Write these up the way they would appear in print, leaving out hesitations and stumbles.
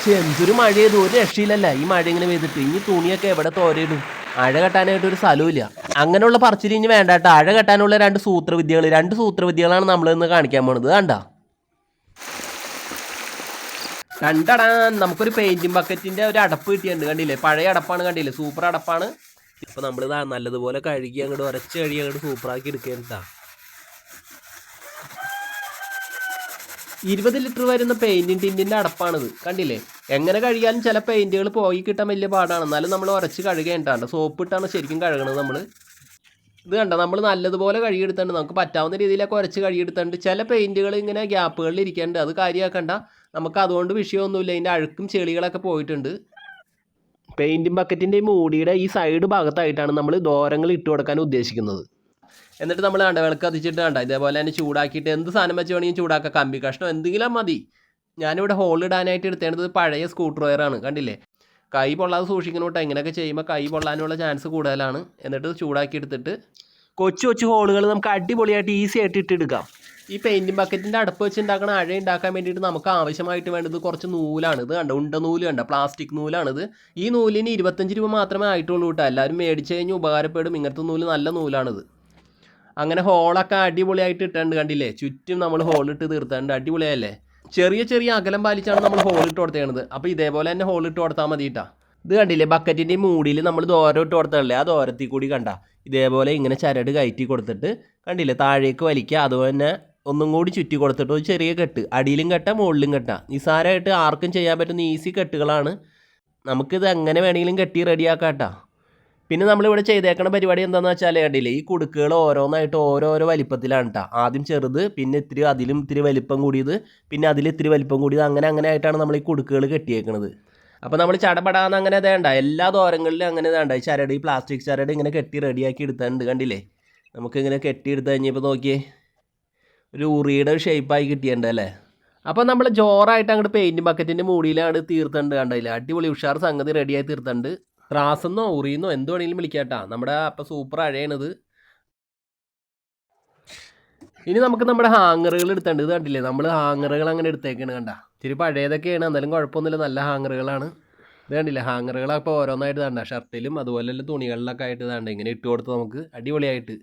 പക്ഷെ എന്തൊരു മഴ ചെയ്തു, ഒരു രക്ഷയില്ലല്ല ഈ മഴ ഇങ്ങനെ പെയ്തിട്ട്. ഇനി തുണിയൊക്കെ എവിടെ തോരയിടും? അഴ കെട്ടാനായിട്ട് ഒരു സ്ഥലമില്ല. അങ്ങനെയുള്ള പറച്ചിൽ ഇനി വേണ്ട കേട്ടോ. അഴ കെട്ടാനുള്ള രണ്ട് സൂത്രവിദ്യകളാണ് നമ്മൾ ഇന്ന് കാണിക്കാൻ പോണത്. കണ്ടാ കണ്ടടാ, നമുക്കൊരു പെയിന്റിംഗ് ബക്കറ്റിന്റെ ഒരു അടപ്പ് കിട്ടിയിട്ടുണ്ട്. കണ്ടില്ലേ, പഴയ അടപ്പാണ്. കണ്ടില്ലേ, സൂപ്പർ അടപ്പാണ്. ഇപ്പൊ നമ്മളിതാ നല്ലതുപോലെ കഴുകി അങ്ങോട്ട് ഉരച്ച് കഴുകി അങ്ങോട്ട് സൂപ്പറാക്കി എടുക്കേണ്ടാ. 20 ലിറ്റർ വരുന്ന പെയിന്റിങ് ടിന്നിന്റെ അടപ്പാണിത്. കണ്ടില്ലേ, എങ്ങനെ കഴുകിയാലും ചില പെയിന്റുകൾ പോയി കിട്ടാൻ വലിയ പാടാണ്. എന്നാലും നമ്മൾ ഉരച്ച് കഴുകേണ്ടാണ്ട് സോപ്പ് ഇട്ടാണ് ശരിക്കും കഴുകണത്. നമ്മൾ ഇത് കണ്ട, നമ്മൾ നല്ലതുപോലെ കഴുകിയെടുത്തുണ്ട്. നമുക്ക് പറ്റാവുന്ന രീതിയിലൊക്കെ ഉരച്ച് കഴുകിയെടുത്തുണ്ട്. ചില പെയിന്റുകൾ ഇങ്ങനെ ഗ്യാപ്പുകളിൽ ഇരിക്കേണ്ട, അത് കാര്യമാക്കണ്ട. നമുക്ക് അതുകൊണ്ട് വിഷയമൊന്നുമില്ല. ഇതിൻ്റെ അഴുക്കും ചെളികളൊക്കെ പോയിട്ടുണ്ട്. പെയിന്റിംഗ് ബക്കറ്റിൻ്റെ ഈ മൂടിയുടെ ഈ സൈഡ് ഭാഗത്തായിട്ടാണ് നമ്മൾ ദോരങ്ങൾ ഇട്ട് കൊടുക്കാൻ ഉദ്ദേശിക്കുന്നത്. എന്നിട്ട് നമ്മൾ കണ്ട വിളക്ക് കത്തിച്ചിട്ട് കണ്ട ഇതേപോലെ തന്നെ ചൂടാക്കിയിട്ട് എന്ത് സാധനം വെച്ച് വേണമെങ്കിൽ ചൂടാക്കുക. കമ്പി കഷ്ണം എന്തെങ്കിലും മതി. ഞാനിവിടെ ഹോൾ ഇടാനായിട്ട് എടുത്തേണ്ടത് പഴയ സ്ക്രൂ ഡ്രൈവറാണ്. കണ്ടില്ലേ, കൈ പൊള്ളാതെ സൂക്ഷിക്കണം കേട്ടോ. ഇങ്ങനെയൊക്കെ ചെയ്യുമ്പോൾ കൈ പൊള്ളാനുള്ള ചാൻസ് കൂടുതലാണ്. എന്നിട്ട് ചൂടാക്കി എടുത്തിട്ട് കൊച്ചു ഹോളുകൾ നമുക്ക് അടിപൊളിയായിട്ട് ഈസി ആയിട്ട് ഇട്ടെടുക്കാം. ഈ പെയിൻറ്റിംഗ് ബക്കറ്റിൻ്റെ അടുപ്പ് വെച്ച് ഉണ്ടാക്കണ അഴ ഉണ്ടാക്കാൻ വേണ്ടിയിട്ട് നമുക്ക് ആവശ്യമായിട്ട് വേണ്ടത് കുറച്ച് നൂലാണ്. ഇത് കണ്ട ഉണ്ട നൂല് കണ്ട, പ്ലാസ്റ്റിക് നൂലാണിത്. ഈ നൂലിന് 25 രൂപ മാത്രമേ ആയിട്ടുള്ളൂ കേട്ടോ. എല്ലാവരും മേടിച്ച് കഴിഞ്ഞ് ഉപകാരപ്പെടും. ഇങ്ങനത്തെ നൂല് നല്ല നൂലാണിത്. അങ്ങനെ ഹോളൊക്കെ അടിപൊളിയായിട്ട് ഇട്ടുണ്ട്. കണ്ടില്ലേ, ചുറ്റും നമ്മൾ ഹോളിട്ട് തീർത്തുണ്ട്. അടിപൊളിയല്ലേ. ചെറിയ അകലം പാലിച്ചാണ് നമ്മൾ ഹോളിട്ട് കൊടുത്തേണത്. അപ്പോൾ ഇതേപോലെ തന്നെ ഹോളിട്ട് കൊടുത്താൽ മതി കേട്ടോ. ഇത് കണ്ടില്ലേ, ബക്കറ്റിൻ്റെ മൂടിയിൽ നമ്മൾ ദോരം ഇട്ട് കൊടുത്തതല്ലേ, ആ ദോരത്തിൽ കൂടി കണ്ട ഇതേപോലെ ഇങ്ങനെ ചരട് കയറ്റി കൊടുത്തിട്ട് കണ്ടില്ലേ താഴേക്ക് വലിക്കുക. അതുപോലെ തന്നെ ഒന്നും കൂടി ചുറ്റി കൊടുത്തിട്ട് ഒരു ചെറിയ കെട്ട്, അടിയിലും കെട്ടാം മുകളിലും കെട്ടാം. നിസ്സാരമായിട്ട് ആർക്കും ചെയ്യാൻ പറ്റുന്ന ഈസി കെട്ടുകളാണ്. നമുക്കിത് എങ്ങനെ വേണമെങ്കിലും കെട്ടി റെഡിയാക്കാം കേട്ടോ. പിന്നെ നമ്മളിവിടെ ചെയ്തേക്കണ പരിപാടി എന്താണെന്ന് വെച്ചാൽ കണ്ടില്ലേ, ഈ കുടുക്കുകൾ ഓരോന്നായിട്ട് ഓരോരോ വലിപ്പത്തിലാണ് കേട്ടോ. ആദ്യം ചെറുത്, പിന്നെ അതിലും ഇത്തിരി വലിപ്പം കൂടിയത്, പിന്നെ അതിലിത്തിരി വലിപ്പം കൂടിയത്, അങ്ങനെ ആയിട്ടാണ് നമ്മൾ ഈ കുടുക്കുകൾ കെട്ടിയേക്കണത്. അപ്പോൾ നമ്മൾ ചടപടാന്ന് അങ്ങനെ വേണ്ട, എല്ലാ ദോരങ്ങളിലും അങ്ങനെ വേണ്ട. ഈ ചരട്, ഈ പ്ലാസ്റ്റിക് ചരട് ഇങ്ങനെ കെട്ടി റെഡിയാക്കി എടുത്തിട്ടുണ്ട്. കണ്ടില്ലേ, നമുക്കിങ്ങനെ കെട്ടി എടുത്ത് കഴിഞ്ഞപ്പോൾ നോക്കിയേ ഒരു ഉറിയുടെ ഷേപ്പായി കിട്ടിയിട്ടുണ്ട് അല്ലേ. അപ്പോൾ നമ്മൾ ജോറായിട്ട് അങ്ങോട്ട് പെയിൻറ്റ് ബക്കറ്റിൻ്റെ മൂടിയിലാണ് തീർത്തുണ്ട്. കണ്ടില്ലേ, അടിപൊളി ഉഷാർ സംഗതി റെഡിയായി തീർത്തുണ്ട്. ത്രാസെന്നോ ഉറിയെന്നോ എന്ത് വേണമെങ്കിലും വിളിക്കാട്ടാ. നമ്മുടെ അപ്പോൾ സൂപ്പർ അഴയണത്. ഇനി നമുക്ക് നമ്മുടെ ഹാങ്ങറുകൾ എടുത്തേണ്ടത്. ഇത് കണ്ടില്ലേ, നമ്മൾ ഹാങ്ങറുകൾ അങ്ങനെ എടുത്തേക്കാണ്. കണ്ട ഇത്തിരി പഴയതൊക്കെയാണ്, എന്നാലും കുഴപ്പമൊന്നുമില്ല, നല്ല ഹാങ്ങറുകളാണ്. ഇത് കണ്ടില്ലേ, ഹാങ്ങറുകളപ്പോൾ ഓരോന്നായിട്ട് തണ്ട ഷർട്ടിലും അതുപോലെ തുണികളിലൊക്കെ ആയിട്ട് തണ്ട ഇങ്ങനെ ഇട്ട് കൊടുത്ത് നമുക്ക് അടിപൊളിയായിട്ട്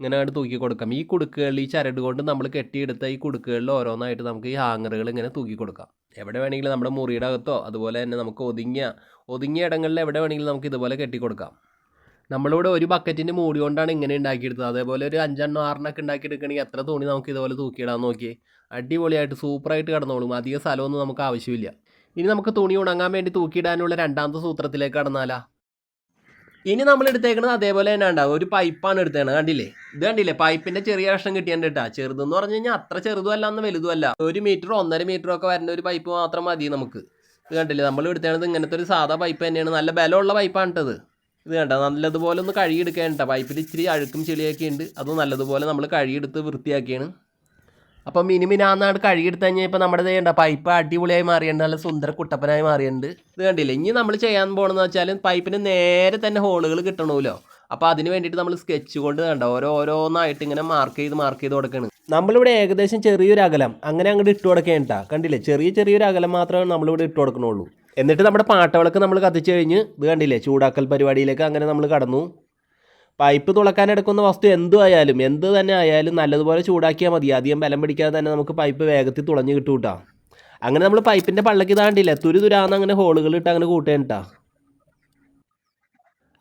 ഇങ്ങനെ ആയിട്ട് തൂക്കി കൊടുക്കാം. ഈ കുടുക്കുകളിൽ ഈ ചരട് കൊണ്ട് നമ്മൾ കെട്ടിയെടുത്ത ഈ കുടുക്കുകളിൽ ഓരോന്നായിട്ട് നമുക്ക് ഈ ഹാങ്ങറുകൾ ഇങ്ങനെ തൂക്കി കൊടുക്കാം. എവിടെ വേണമെങ്കിലും നമ്മുടെ മുറിയുടെ അകത്തോ അതുപോലെ തന്നെ നമുക്ക് ഒതുങ്ങിയ ഇടങ്ങളിൽ എവിടെ വേണമെങ്കിലും നമുക്ക് ഇതുപോലെ കെട്ടിക്കൊടുക്കാം. നമ്മളിവിടെ ഒരു ബക്കറ്റിൻ്റെ മൂടി കൊണ്ടാണ് ഇങ്ങനെ ഉണ്ടാക്കിയെടുത്തത്. അതേപോലെ ഒരു 5 6 ഉണ്ടാക്കിയെടുക്കണമെങ്കിൽ എത്ര തുണി നമുക്ക് ഇതുപോലെ തൂക്കിയിടാൻ നോക്കി അടിപൊളിയായിട്ട് സൂപ്പറായിട്ട് കിടന്നോളും. അധികം സ്ഥലമൊന്നും നമുക്ക് ആവശ്യമില്ല. ഇനി നമുക്ക് തുണി ഉണങ്ങാൻ വേണ്ടി തൂക്കിയിടാനുള്ള രണ്ടാമത്തെ സൂത്രത്തിലേക്ക് കടന്നാലാ. ഇനി നമ്മൾ എടുത്തേക്കുന്നത് അതേപോലെ തന്നെ ഉണ്ടാവും, ഒരു പൈപ്പാണ് എടുത്തേണത്. കണ്ടില്ലേ, ഇത് കണ്ടില്ലേ, പൈപ്പിൻ്റെ ചെറിയ കഷ്ണം കിട്ടിയാണ്ട് കേട്ടാ. ചെറുതെന്ന് പറഞ്ഞു കഴിഞ്ഞാൽ അത്ര ചെറുതും അല്ല എന്ന് വലുതും അല്ല. 1 മീറ്ററോ 1.5 മീറ്ററോ ഒക്കെ വരുന്ന ഒരു പൈപ്പ് മാത്രം മതി നമുക്ക്. ഇത് കണ്ടില്ലേ, നമ്മൾ എടുത്തേണത് ഇങ്ങനത്തെ ഒരു സാധാ പൈപ്പ് തന്നെയാണ്. നല്ല ബലമുള്ള പൈപ്പാണ് ഇട്ടത്. ഇത് കണ്ട നല്ലതുപോലെ ഒന്ന് കഴുകിയെടുക്കേണ്ട. പൈപ്പിൽ ഇച്ചിരി അഴുക്കും ചെളിയൊക്കെ ഉണ്ട്, അത് നല്ലതുപോലെ നമ്മൾ കഴുകിയെടുത്ത് വൃത്തിയാക്കിയാണ്. അപ്പം മിനിമിനാന്നാണ് കഴുകിയെടുത്ത് കഴിഞ്ഞാൽ ഇപ്പോൾ നമ്മുടെ ചെയ്യേണ്ട പൈപ്പ് അടിപൊളിയായി മാറിയുണ്ട്, നല്ല സുന്ദര കുട്ടപ്പനായി മാറിയുണ്ട്. ഇത് കണ്ടില്ലേ, ഇനി നമ്മൾ ചെയ്യാൻ പോകണമെന്ന് വെച്ചാൽ പൈപ്പിന് നേരെ തന്നെ ഹോളുകൾ കിട്ടണമല്ലോ. അപ്പോൾ അതിന് വേണ്ടിയിട്ട് നമ്മൾ സ്കെച്ച് കൊണ്ട് കണ്ട ഓരോന്നായിട്ട് ഇങ്ങനെ മാർക്ക് ചെയ്ത് കൊടുക്കണം. നമ്മളിവിടെ ഏകദേശം ചെറിയൊരു അകലം അങ്ങനെ അങ്ങോട്ട് ഇട്ട് കൊടുക്കേണ്ട. കണ്ടില്ലേ, ചെറിയൊരു അകലം മാത്രമേ നമ്മളിവിടെ ഇട്ട് കൊടുക്കണുള്ളൂ. എന്നിട്ട് നമ്മുടെ പാട്ടവിളക്ക് നമ്മൾ കത്തിച്ച് കഴിഞ്ഞ് ഇത് കണ്ടില്ലേ, ചൂടാക്കൽ പരിപാടിയിലേക്ക് അങ്ങനെ നമ്മൾ കടന്നു. പൈപ്പ് തുളക്കാനെടുക്കുന്ന വസ്തു എന്ത് തന്നെ ആയാലും നല്ലതുപോലെ ചൂടാക്കിയാൽ മതി. അധികം ബലം പിടിക്കാതെ തന്നെ നമുക്ക് പൈപ്പ് വേഗത്തിൽ തുളഞ്ഞ് കിട്ടും കേട്ടോ. അങ്ങനെ നമ്മൾ പൈപ്പിൻ്റെ പള്ളക്ക് താണ്ടില്ല തുരുതുരാന്ന് അങ്ങനെ ഹോളുകൾ ഇട്ട് അങ്ങനെ കൂട്ടേണ്ടാ.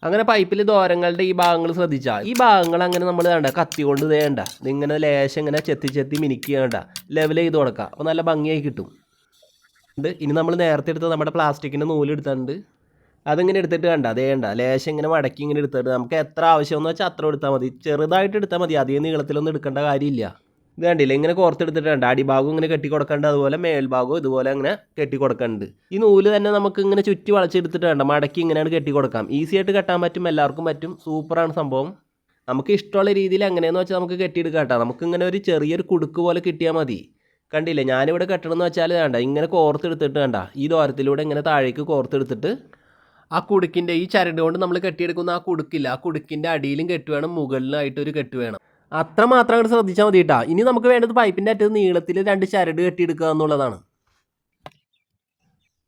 അങ്ങനെ പൈപ്പിൽ ദോരങ്ങളുടെ ഈ ഭാഗങ്ങൾ ശ്രദ്ധിച്ചാൽ ഈ ഭാഗങ്ങൾ അങ്ങനെ നമ്മൾ വേണ്ട കത്തി കൊണ്ട് വേണ്ട ഇതിങ്ങനെ ലേശം ഇങ്ങനെ ചെത്തി മിനിക്കേണ്ട ലെവൽ ചെയ്ത് കൊടുക്കുക. അപ്പോൾ നല്ല ഭംഗിയായി കിട്ടും. ഇനി നമ്മൾ നേരത്തെ എടുത്ത് നമ്മുടെ പ്ലാസ്റ്റിക്കിൻ്റെ നൂലെടുത്തിട്ടുണ്ട്. അതിങ്ങനെ എടുത്തിട്ട് അതേണ്ട ലേശം ഇങ്ങനെ മടക്കി ഇങ്ങനെ എടുത്തിട്ട് നമുക്ക് എത്ര ആവശ്യമെന്ന് വെച്ചാൽ അത്ര എടുത്താൽ മതി. ചെറുതായിട്ട് എടുത്താൽ മതി, അധികം നീളത്തിലൊന്നും എടുക്കേണ്ട കാര്യമില്ല. ഇത് കണ്ടില്ല, ഇങ്ങനെ കോർത്തെടുത്തിട്ടുണ്ട്. അടിഭാഗം ഇങ്ങനെ കെട്ടി കൊടുക്കേണ്ട, അതുപോലെ മേൽഭാഗവും ഇതുപോലെ അങ്ങനെ കെട്ടി കൊടുക്കേണ്ടത്. ഈ നൂല് തന്നെ നമുക്ക് ഇങ്ങനെ ചുറ്റി വളച്ചെടുത്തിട്ട് മടക്കി ഇങ്ങനെയാണ് കെട്ടി കൊടുക്കാം. ഈസി ആയിട്ട് കെട്ടാൻ പറ്റും, എല്ലാവർക്കും പറ്റും. സൂപ്പറാണ് സംഭവം. നമുക്ക് ഇഷ്ടമുള്ള രീതിയിൽ എങ്ങനെയെന്ന് വെച്ചാൽ നമുക്ക് കെട്ടിയെടുക്കാം കേട്ടോ. നമുക്കിങ്ങനെ ഒരു ചെറിയൊരു കുടുക്ക് പോലെ കിട്ടിയാൽ മതി. കണ്ടില്ലേ, ഞാനിവിടെ കെട്ടണമെന്ന് വെച്ചാൽ ഇങ്ങനെ കോർത്തെടുത്തിട്ട് ഈ ദോരത്തിലൂടെ ഇങ്ങനെ താഴേക്ക് കോർത്തെടുത്തിട്ട് ആ കുടുക്കിൻ്റെ ഈ ചരട് കൊണ്ട് നമ്മൾ കെട്ടിയെടുക്കുന്ന ആ കുടുക്കില്ല, ആ കുടുക്കിൻ്റെ അടിയിലും കെട്ട് വേണം, മുകളിലായിട്ട് ഒരു കെട്ട് വേണം. അത്ര മാത്രം അങ്ങോട്ട് ശ്രദ്ധിച്ചാൽ മതി കേട്ടോ. ഇനി നമുക്ക് വേണ്ടത് പൈപ്പിൻ്റെ അറ്റത്ത് നീളത്തിൽ 2 ചരട് കെട്ടിയെടുക്കുക എന്നുള്ളതാണ്.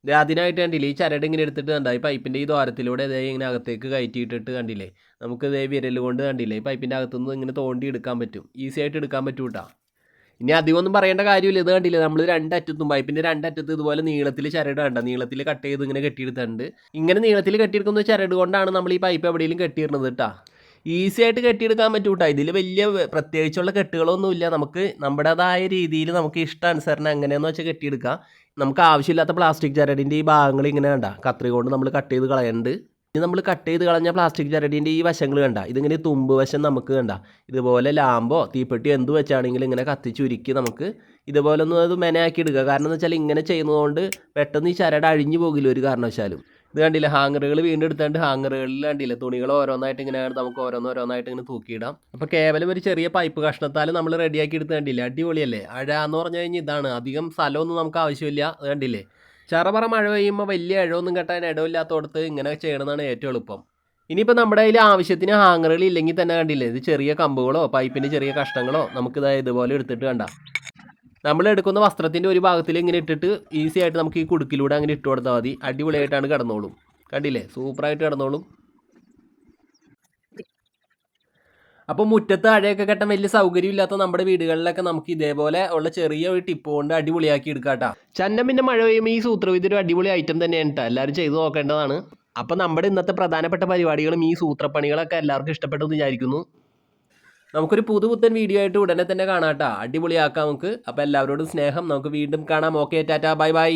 ഇത് അതിനായിട്ട് കണ്ടില്ലേ ഈ ചരട് ഇങ്ങനെ എടുത്തിട്ട് കണ്ട ഈ പൈപ്പിൻ്റെ ഈ ദ്വാരത്തിലൂടെ ഇതേ ഇങ്ങനെ അകത്തേക്ക് കയറ്റിയിട്ടിട്ട് കണ്ടില്ലേ നമുക്ക് ഇതേ വിരൽ കൊണ്ട് കണ്ടില്ലേ ഈ പൈപ്പിൻ്റെ അകത്തുനിന്ന് ഇങ്ങനെ തോണ്ടി എടുക്കാൻ പറ്റും, ഈസി ആയിട്ട് എടുക്കാൻ പറ്റും കേട്ടോ. ഇനി അധികമൊന്നും പറയേണ്ട കാര്യമില്ല. ഇത് കണ്ടില്ലേ നമ്മൾ രണ്ടറ്റത്തും പൈപ്പിൻ്റെ രണ്ടറ്റത്ത് ഇതുപോലെ നീളത്തിൽ ചരട് കണ്ട നീളത്തിൽ കട്ട് ചെയ്ത് ഇങ്ങനെ കെട്ടിയെടുത്തിട്ടുണ്ട്. ഇങ്ങനെ നീളത്തിൽ കെട്ടിയെടുക്കുന്ന ചരട് കൊണ്ടാണ് നമ്മൾ ഈ പൈപ്പ് എവിടെയെങ്കിലും കെട്ടിയിടുന്നത് കേട്ടോ. ഈസി ആയിട്ട് കെട്ടിയെടുക്കാൻ പറ്റും കേട്ടോ. ഇതിൽ വലിയ പ്രത്യേകിച്ചുള്ള കെട്ടുകളൊന്നുമില്ല, നമുക്ക് നമ്മുടേതായ രീതിയിൽ നമുക്ക് ഇഷ്ടാനുസരണം എങ്ങനെയാണെന്ന് വെച്ചാൽ കെട്ടിയെടുക്കാം. നമുക്ക് ആവശ്യമില്ലാത്ത പ്ലാസ്റ്റിക് ചരടിൻ്റെ ഈ ഭാഗങ്ങൾ ഇങ്ങനെ കണ്ട കത്രി കൊണ്ട് നമ്മൾ കട്ട് ചെയ്ത് കളയുന്നുണ്ട്. ഇനി നമ്മൾ കട്ട് ചെയ്ത് കളഞ്ഞ പ്ലാസ്റ്റിക് ചരടിൻ്റെ ഈ വശങ്ങൾ കണ്ട ഇതിങ്ങനെ തുമ്പ് വശം നമുക്ക് കണ്ട ഇതുപോലെ ലാമ്പോ തീപ്പെട്ടി എന്ത് വെച്ചാണെങ്കിലും ഇങ്ങനെ കത്തിച്ചുരുക്കി നമുക്ക് ഇതുപോലെ ഒന്ന് അത് മെനയാക്കി എടുക്കുക. കാരണം എന്ന് വെച്ചാൽ ഇങ്ങനെ ചെയ്യുന്നതുകൊണ്ട് പെട്ടെന്ന് ഈ ചരട് അഴിഞ്ഞു പോകില്ല ഒരു കാരണവശാലും. ഇത് കണ്ടില്ല ഹാങ്ങറുകൾ വീണ്ടും എടുത്താണ്ട് ഹാങ്ങറുകളിൽ കണ്ടില്ല തുണികൾ ഓരോന്നായിട്ട് ഇങ്ങനെ നമുക്ക് ഓരോന്നായിട്ട് ഇങ്ങനെ തൂക്കിയിടാം. അപ്പോൾ കേവലം ഒരു ചെറിയ പൈപ്പ് കഷ്ണത്താൽ നമ്മൾ റെഡിയാക്കി എടുത്ത് കണ്ടില്ലേ, അടിപൊളിയല്ലേ. അഴ എന്ന് പറഞ്ഞു കഴിഞ്ഞാൽ ഇതാണ്, അധികം സ്ഥലമൊന്നും നമുക്ക് ആവശ്യമില്ല. അത് കണ്ടില്ലേ ചറപറ മഴ പെയ്യുമ്പോൾ വലിയ അഴവൊന്നും കെട്ടാൻ ഇടമില്ലാത്തടത്ത് ഇങ്ങനെ ചെയ്യണമെന്നാണ് ഏറ്റവും എളുപ്പം. ഇനിയിപ്പോൾ നമ്മുടെ കയ്യിൽ ആവശ്യത്തിന് ഹാങ്ങറുകൾ ഇല്ലെങ്കിൽ തന്നെ കണ്ടില്ലേ ഇത് ചെറിയ കമ്പുകളോ പൈപ്പിൻ്റെ ചെറിയ കഷ്ണങ്ങളോ നമുക്കിത് ഇതുപോലെ എടുത്തിട്ട് കണ്ട നമ്മൾ എടുക്കുന്ന വസ്ത്രത്തിൻ്റെ ഒരു ഭാഗത്തിൽ ഇങ്ങനെ ഇട്ടിട്ട് ഈസി ആയിട്ട് നമുക്ക് ഈ കുടുക്കിലൂടെ അങ്ങനെ ഇട്ട് കൊടുത്താൽ മതി. അടിപൊളിയായിട്ടാണ് കിടന്നോളും. കണ്ടില്ലേ സൂപ്പറായിട്ട് കിടന്നോളും. അപ്പോൾ മുറ്റത്ത് അഴയൊക്കെ കെട്ടാൻ വലിയ സൗകര്യമില്ലാത്ത നമ്മുടെ വീടുകളിലൊക്കെ നമുക്ക് ഇതേപോലെ ഉള്ള ചെറിയ ഒരു ടിപ്പ് കൊണ്ട് അടിപൊളിയാക്കി എടുക്കാം കേട്ടോ. ചന്നം പിന്നെ മഴ പെയ്യുമ്പോൾ ഈ സൂത്രവിദ്യ ഒരു അടിപൊളി ഐറ്റം തന്നെയാണ് കേട്ടോ, എല്ലാവരും ചെയ്ത് നോക്കേണ്ടതാണ്. അപ്പോൾ നമ്മുടെ ഇന്നത്തെ പ്രധാനപ്പെട്ട പരിപാടികളും ഈ സൂത്രപ്പണികളൊക്കെ എല്ലാവർക്കും ഇഷ്ടപ്പെട്ടെന്ന് വിചാരിക്കുന്നു. നമുക്കൊരു പുതുപുത്തൻ വീഡിയോ ആയിട്ട് ഉടനെ തന്നെ കാണാം കേട്ടോ, അടിപൊളിയാക്കാം നമുക്ക്. അപ്പോൾ എല്ലാവരോടും സ്നേഹം, നമുക്ക് വീണ്ടും കാണാം. Okay tata bye bye.